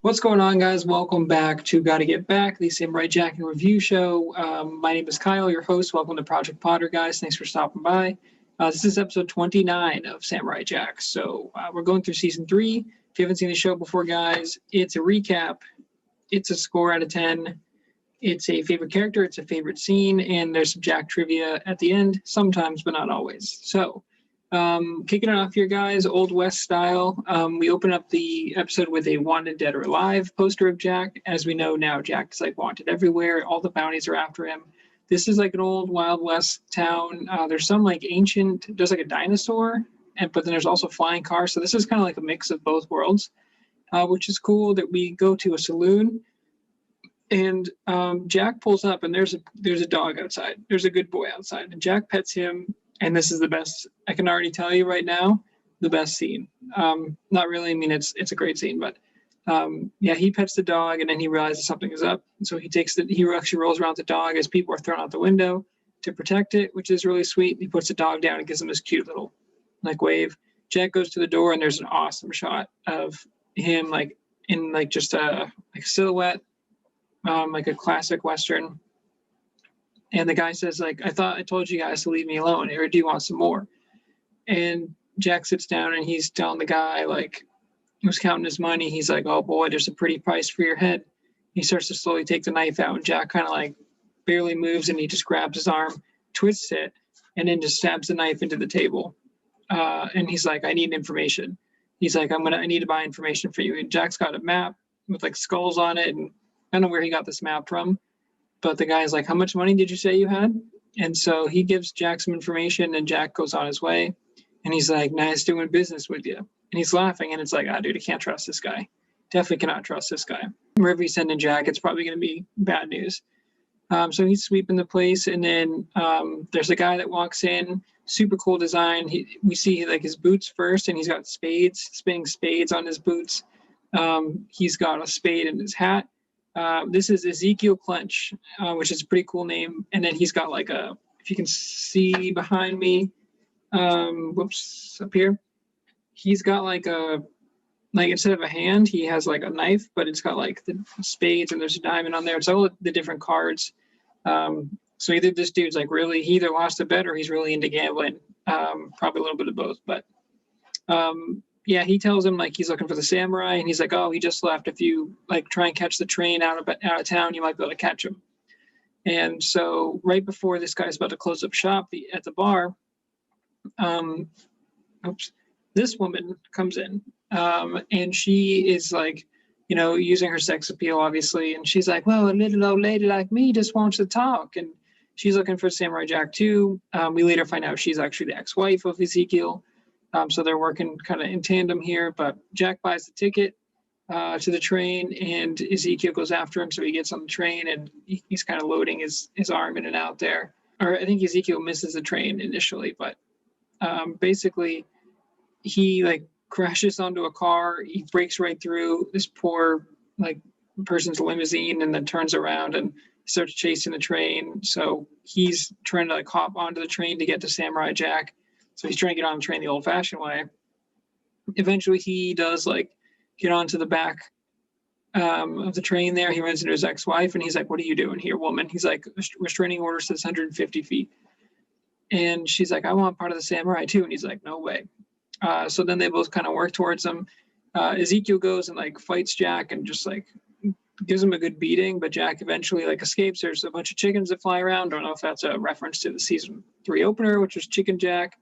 What's going on, guys? Welcome back to Gotta Get Back, the Samurai Jack and Review Show. My name is Kyle, your host. Welcome to Project Potter, guys. Thanks for stopping by. This is episode 29 of Samurai Jack. So we're going through season 3. If you haven't seen the show before, guys, it's a recap. It's a score out of 10. It's a favorite character. It's a favorite scene. And there's some Jack trivia at the end, sometimes, but not always. So kicking it off here, guys, Old West style. We open up the episode with a Wanted Dead or Alive poster of Jack. As we know now, Jack is like wanted everywhere. All the bounties are after him. This is like an old Wild West town. There's some like ancient, there's like a dinosaur, but then there's also flying cars. So this is kind of like a mix of both worlds, which is cool. That we go to a saloon, and Jack pulls up, and there's a dog outside. There's a good boy outside, and Jack pets him. And this is the best, I can already tell you right now, the best scene. Not really, I mean, it's a great scene, but yeah, he pets the dog, and then he realizes something is up. So he actually rolls around the dog as people are thrown out the window to protect it, which is really sweet. He puts the dog down and gives him this cute little like wave. Jack goes to the door, and there's an awesome shot of him like in like just a like silhouette, like a classic Western. And the guy says, like, I thought I told you guys to leave me alone, or do you want some more? And Jack sits down, and he's telling the guy, like, he was counting his money. He's like, oh boy, there's a pretty price for your head. He starts to slowly take the knife out, and Jack kind of like barely moves, and he just grabs his arm, twists it, and then just stabs the knife into the table. And he's like, I need information. He's like, I need to buy information for you. And Jack's got a map with like skulls on it, and I don't know where he got this map from. But the guy's like, how much money did you say you had? And so he gives Jack some information, and Jack goes on his way. And he's like, nice doing business with you. And he's laughing, and it's like, dude, I can't trust this guy. Definitely cannot trust this guy. Wherever he's sending Jack, it's probably going to be bad news. So he's sweeping the place, and then there's a guy that walks in, super cool design. We see like his boots first, and he's got spinning spades on his boots. He's got a spade in his hat. This is Ezekiel Clench, which is a pretty cool name. And then he's got like if you can see behind me, up here, he's got like instead of a hand, he has like a knife, but it's got like the spades, and there's a diamond on there. It's all the different cards. So either this dude's like he either lost a bet or he's really into gambling. Probably a little bit of both, but yeah, he tells him like he's looking for the samurai, and he's like, oh, he just left. If you like try and catch the train out of town, you might be able to catch him. And so right before this guy's about to close up shop at the bar, this woman comes in, and she is like, using her sex appeal, obviously. And she's like, well, a little old lady like me just wants to talk. And she's looking for Samurai Jack too. We later find out she's actually the ex-wife of Ezekiel. So they're working kind of in tandem here, but Jack buys the ticket to the train, and Ezekiel goes after him. So he gets on the train, and he's kind of loading his arm in and out there. Or I think Ezekiel misses the train initially, but basically he like crashes onto a car. He breaks right through this poor like person's limousine, and then turns around and starts chasing the train. So he's trying to like hop onto the train to get to Samurai Jack. So he's trying to get on the train the old-fashioned way. Eventually, he does like get onto the back of the train there. He runs into his ex-wife, and he's like, what are you doing here, woman? He's like, restraining order says 150 feet. And she's like, I want part of the samurai too. And he's like, no way. So then they both kind of work towards him. Ezekiel goes and like fights Jack and just like gives him a good beating, but Jack eventually like escapes. There's a bunch of chickens that fly around. Don't know if that's a reference to the season 3 opener, which was Chicken Jack.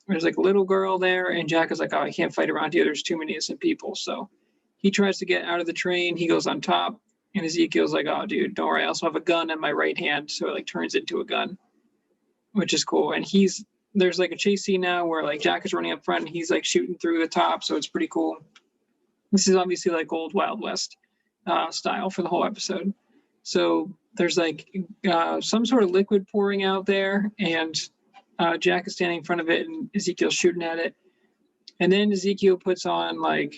There's like a little girl there, and Jack is like, oh, I can't fight around here. There's too many innocent people. So he tries to get out of the train. He goes on top, and Ezekiel's like, oh, dude, don't worry. I also have a gun in my right hand. So it like turns into a gun, which is cool. And there's like a chase scene now where like Jack is running up front, and he's like shooting through the top. So it's pretty cool. This is obviously like old Wild West style for the whole episode. So there's like some sort of liquid pouring out there, and Jack is standing in front of it, and Ezekiel's shooting at it. And then Ezekiel puts on like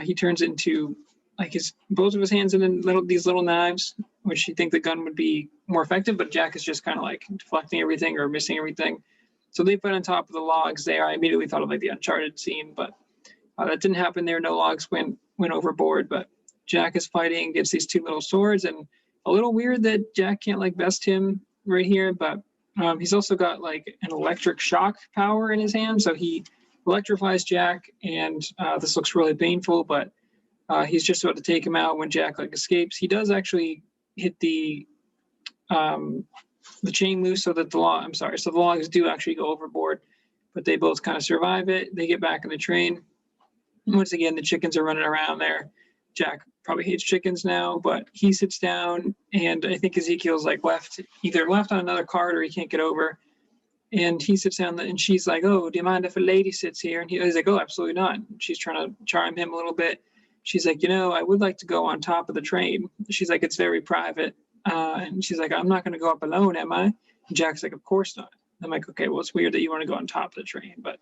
he turns into like both of his hands in these little knives, which you think the gun would be more effective, but Jack is just kind of like deflecting everything or missing everything. So they put on top of the logs there. I immediately thought of like the Uncharted scene, but that didn't happen there. No logs went went overboard. But Jack is fighting, gets these two little swords, and a little weird that Jack can't like best him right here, but he's also got like an electric shock power in his hand, so he electrifies Jack, and this looks really painful, but he's just about to take him out when Jack like escapes. He does actually hit the chain loose, so that the logs do actually go overboard, but they both kind of survive it. They get back in the train. Once again, the chickens are running around there. Jack probably hates chickens now, but he sits down, and I think Ezekiel's like either left on another cart or he can't get over. And he sits down, and she's like, "Oh, do you mind if a lady sits here?" And he's like, "Oh, absolutely not." She's trying to charm him a little bit. She's like, I would like to go on top of the train. She's like, "It's very private." And she's like, "I'm not going to go up alone, am I?" And Jack's like, "Of course not." I'm like, "Okay, well, it's weird that you want to go on top of the train." But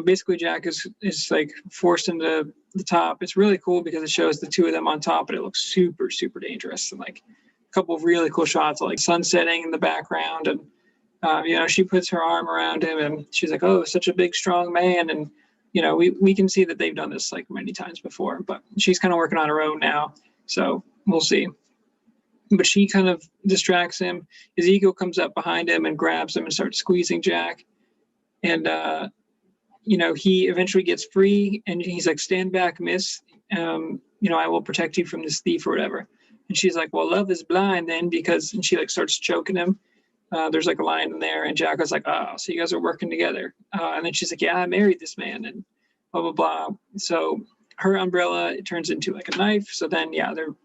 basically, Jack is like forced into the top. It's really cool because it shows the two of them on top, but it looks super, super dangerous. And like a couple of really cool shots, like sun setting in the background. And, she puts her arm around him, and she's like, "Oh, such a big, strong man." And, we can see that they've done this like many times before, but she's kind of working on her own now. So we'll see. But she kind of distracts him. Ezekiel comes up behind him and grabs him and starts squeezing Jack. And, he eventually gets free, and he's like, "Stand back, miss. I will protect you from this thief," or whatever. And she's like, "Well, love is blind then," and she like starts choking him. There's like a line in there, and Jack was like, "Oh, so you guys are working together." And then she's like, "Yeah, I married this man," and blah, blah, blah. So her umbrella, it turns into like a knife. So then,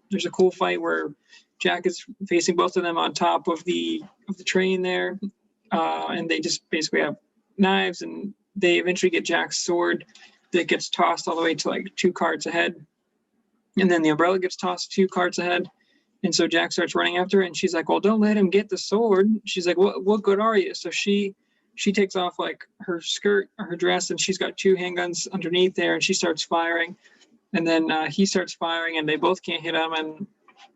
there's a cool fight where Jack is facing both of them on top of the train there. And they just basically have knives, and they eventually get Jack's sword that gets tossed all the way to like 2 carts ahead. And then the umbrella gets tossed 2 carts ahead. And so Jack starts running after her, and she's like, "Well, don't let him get the sword." She's like, what good are you? So she takes off like her skirt or her dress, and she's got 2 handguns underneath there, and she starts firing. And then he starts firing, and they both can't hit him. And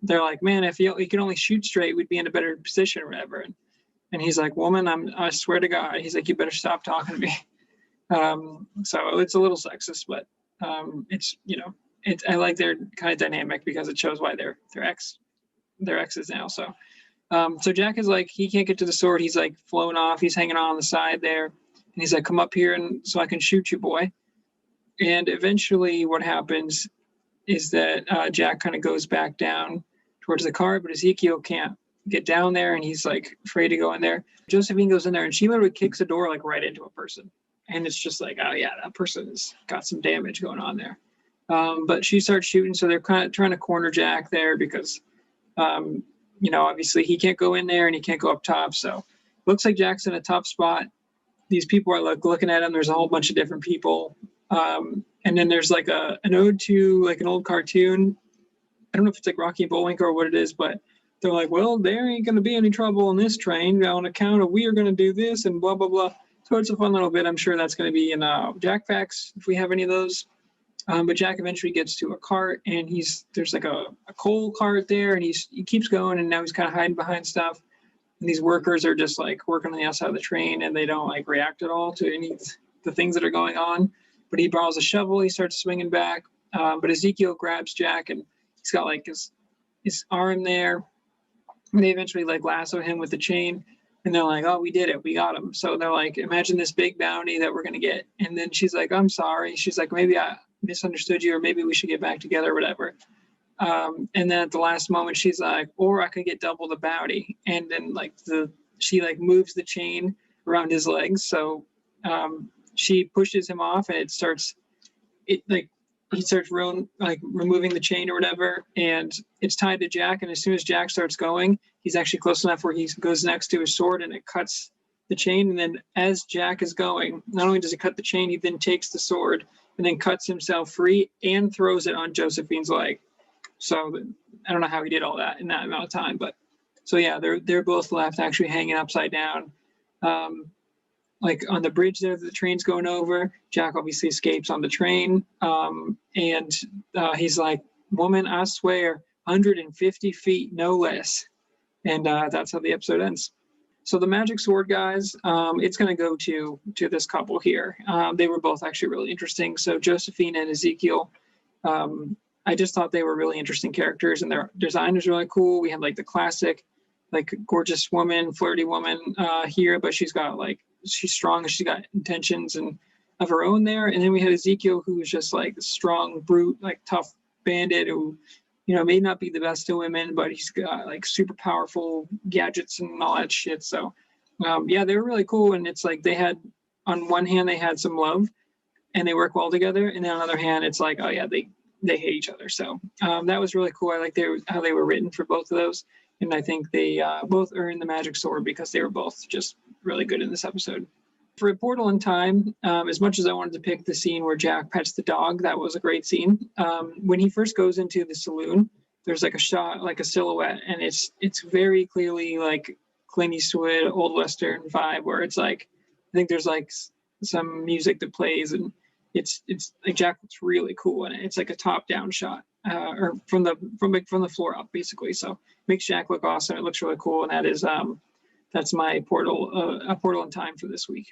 they're like, "Man, if he could only shoot straight, we'd be in a better position or whatever." And he's like, "Woman, I swear to God." He's like, "You better stop talking to me." So it's a little sexist, but it's I like their kind of dynamic because it shows why they're exes now. So Jack is like, he can't get to the sword. He's like flown off. He's hanging on the side there, and he's like, "Come up here and so I can shoot you, boy." And eventually, what happens is that Jack kind of goes back down towards the car, but Ezekiel can't get down there, and he's like afraid to go in there. Josephine goes in there, and she literally kicks the door like right into a person. And it's just like, oh yeah, that person's got some damage going on there. But she starts shooting, so they're kind of trying to corner Jack there because, obviously he can't go in there and he can't go up top. So looks like Jack's in a tough spot. These people are like looking at him. There's a whole bunch of different people. And then there's like an ode to like an old cartoon. I don't know if it's like Rocky and Bullwinkle or what it is, but they're like, "Well, there ain't going to be any trouble on this train on account of we are going to do this and blah, blah, blah." So it's a fun little bit. I'm sure that's going to be in Jack Facts if we have any of those. But Jack eventually gets to a cart, and there's like a coal cart there, and he keeps going, and now he's kind of hiding behind stuff. And these workers are just like working on the outside of the train, and they don't like react at all to any of the things that are going on. But he borrows a shovel. He starts swinging back. But Ezekiel grabs Jack, and he's got like his arm there. And they eventually like lasso him with the chain. And they're like, "Oh, we did it. We got him." So they're like, "Imagine this big bounty that we're going to get." And then she's like, "I'm sorry." She's like, "Maybe I misunderstood you, or maybe we should get back together or whatever." And then at the last moment, she's like, "Or I could get double the bounty." And then like she like moves the chain around his legs. So she pushes him off, and he starts removing the chain or whatever, and it's tied to Jack. And as soon as Jack starts going, he's actually close enough where he goes next to his sword, and it cuts the chain. And then as Jack is going, not only does it cut the chain, he then takes the sword and then cuts himself free and throws it on Josephine's leg. So I don't know how he did all that in that amount of time, but so yeah, they're both left actually hanging upside down. Like on the bridge there, the train's going over. Jack obviously escapes on the train. And he's like, "Woman, I swear, 150 feet, no less." And that's how the episode ends. So the magic sword guys, it's going to go to this couple here. They were both actually really interesting. So Josephine and Ezekiel, I just thought they were really interesting characters, and their design was really cool. We had like the classic, like gorgeous woman, flirty woman here, but she's strong and she's got intentions and of her own there. And then we had Ezekiel, who's just like a strong brute, like tough bandit who, may not be the best of women, but he's got like super powerful gadgets and all that shit. So yeah, they were really cool. And it's like on one hand, they had some love and they work well together. And then on the other hand, it's like, oh yeah, they hate each other. So that was really cool. I like how they were written for both of those. And I think they both earned the magic sword because they were both just really good in this episode. For A Portal in Time, as much as I wanted to pick the scene where Jack pets the dog, that was a great scene. When he first goes into the saloon, there's like a shot, like a silhouette, and it's very clearly like Clint Eastwood, old Western vibe, where it's like, I think there's like some music that plays, and it's like Jack looks really cool, and it's like a top-down shot, or from the floor up, basically. So makes Jack look awesome. It looks really cool, and that's my A Portal in Time for this week.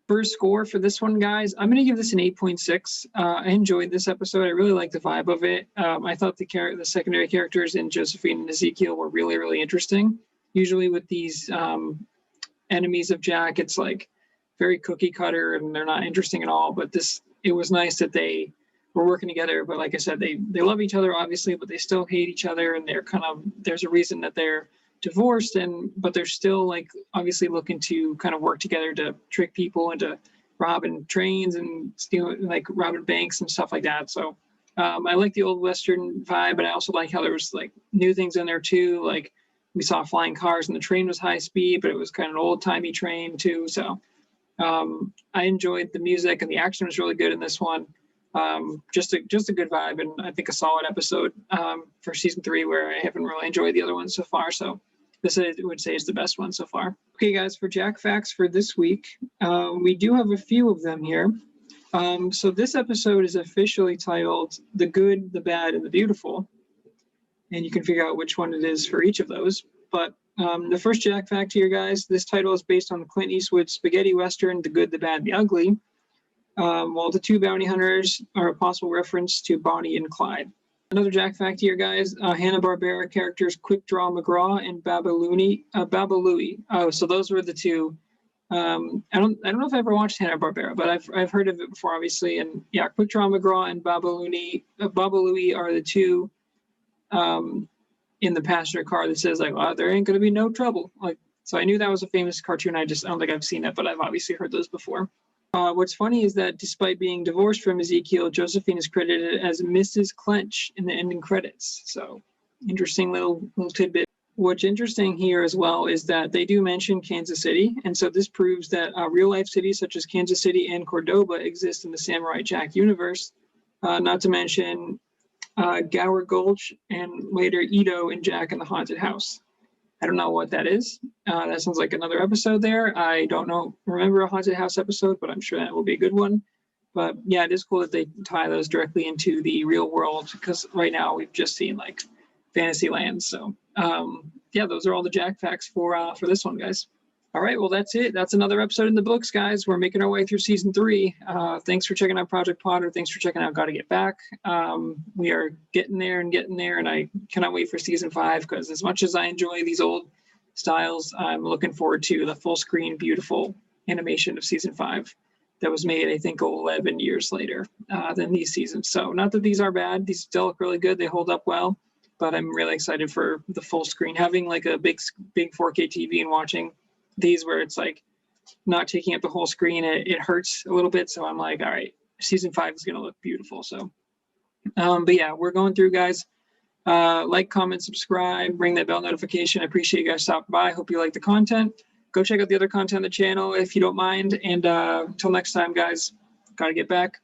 First score for this one, guys, I'm going to give this an 8.6. I enjoyed this episode. I really like the vibe of it. I thought the secondary characters in Josephine and Ezekiel were really, really interesting. Usually with these enemies of Jack, it's like very cookie cutter and they're not interesting at all. But it was nice that they were working together. But like I said, they love each other, obviously, but they still hate each other. And there's a reason that they're divorced, but they're still like obviously looking to kind of work together to trick people into robbing trains and stealing, like robbing banks and stuff like that. So I like the old Western vibe, but I also like how there was like new things in there too. Like we saw flying cars and the train was high speed, but it was kind of an old timey train too. So I enjoyed the music, and the action was really good in this one. Just a good vibe, and I think a solid episode for season 3, where I haven't really enjoyed the other ones so far. So this I would say is the best one so far. Okay, guys, for Jack Facts for this week, we do have a few of them here. So this episode is officially titled The Good, the Bad, and the Beautiful. And you can figure out which one it is for each of those. But the first Jack Fact here, guys, this title is based on the Clint Eastwood spaghetti western, The Good, the Bad, and the Ugly. While the two bounty hunters are a possible reference to Bonnie and Clyde. Another Jack Fact here, guys. Hanna-Barbera characters Quick Draw McGraw and Babalooey. Oh, so those were the two. I don't know if I ever watched Hanna-Barbera, but I've heard of it before, obviously. And yeah, Quick Draw McGraw and Babalooey are the two in the passenger car that says like, oh, there ain't gonna be no trouble. Like, so I knew that was a famous cartoon. I don't think I've seen it, but I've obviously heard those before. What's funny is that despite being divorced from Ezekiel, Josephine is credited as Mrs. Clench in the ending credits. So interesting little tidbit. What's interesting here as well is that they do mention Kansas City. And so this proves that real life cities such as Kansas City and Cordoba exist in the Samurai Jack universe. Not to mention Gower Gulch and later Edo and Jack in the Haunted House. I don't know what that is. That sounds like another episode there. I don't remember a Haunted House episode, but I'm sure that will be a good one. But yeah, it is cool that they tie those directly into the real world, because right now we've just seen like fantasy lands. So yeah, those are all the Jack Facts for this one, guys. All right, well, that's it. That's another episode in the books, guys. We're making our way through season 3. Thanks for checking out Project Potter. Thanks for checking out Gotta Get Back. We are getting there, and I cannot wait for season 5, because as much as I enjoy these old styles, I'm looking forward to the full screen, beautiful animation of season 5 that was made, I think, 11 years later than these seasons. So not that these are bad. These still look really good. They hold up well, but I'm really excited for the full screen. Having like a big 4K TV and watching these where it's like not taking up the whole screen, it hurts a little bit. So I'm like, all right, season 5 is going to look beautiful. So, but yeah, we're going through, guys. Like, comment, subscribe, ring that bell notification. I appreciate you guys stopping by. Hope you like the content. Go check out the other content on the channel if you don't mind. And until next time, guys, gotta get back.